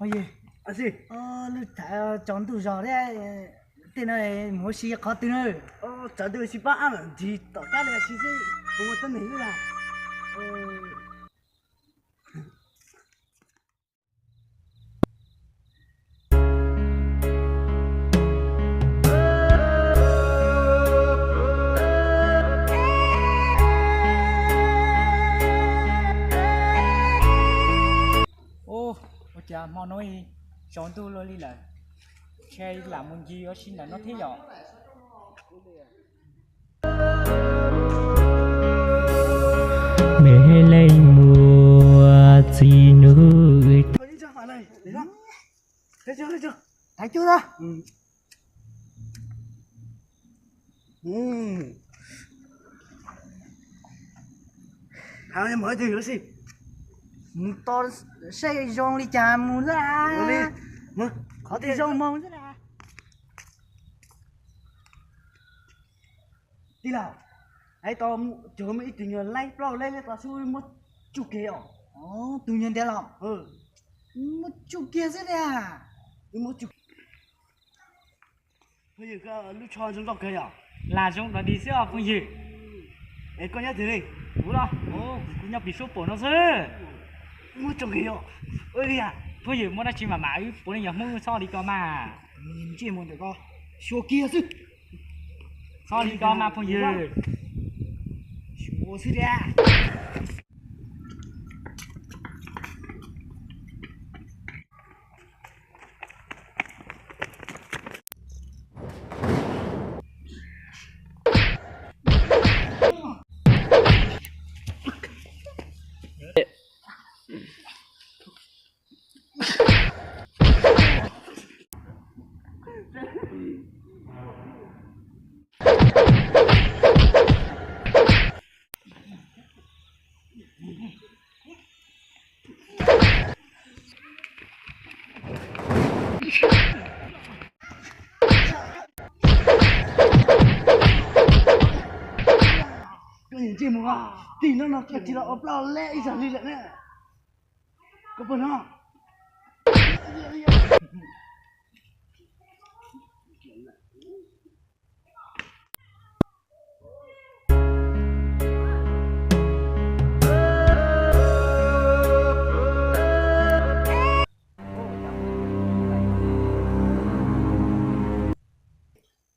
Ôi gì? Gì? Lúc thả chọn tủ giò đấy, tên này mua xí khó tên ơi. Chả được xí ba ăn thì tất cả là xí xí, không có tên này là. Ô, ôi chà, mau nói chọn tủ luôn đi là, chơi làm một gì ở xin là nó thế nhở? Mẹ lên mùa gì nữa. Thôi đi cho bạn này, để đó. Thấy chưa, thấy chưa? Thấy chưa đó? Hai em mới thì nữa gì? To xây rong đi chà muốn ra. Đi, mà Khó thì rong mong ra. đi nào. Hãy to chờ mấy tình người lấy pro lên tao xui một chục kẹo. Ồ, tự nhiên thế lòng. Một chút kia rất à. Một chục. Bây giờ cái lúc cho chúng tao kẹo. Là chúng ta đi xưa không gì? Ê con nhớ thế đi. Đúng rồi. Ồ, cũng nhập bị số bộ nó chứ. Một chục kẹo. Ơi đi à. Thôi giờ muốn nói chuyện mà mãi, bố này nhập mua so đi con mà. Nhìn chị muốn được con. Số kia chứ. So đi con mà thôi giờ. Số chứ đi à. Nhìn chị muốn à, thì nó chỉ là ốp lo lẽ ý chẳng đi lại nè. Có phần không?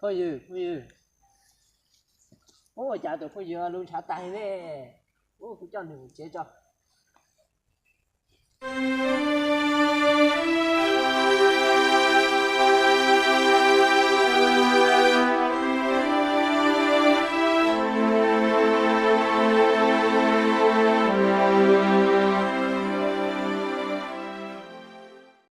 Thôi dư, thôi dư. Ôi chả tụi thôi dư luôn trả tay nè. Ôi cũng cho đừng chế cho.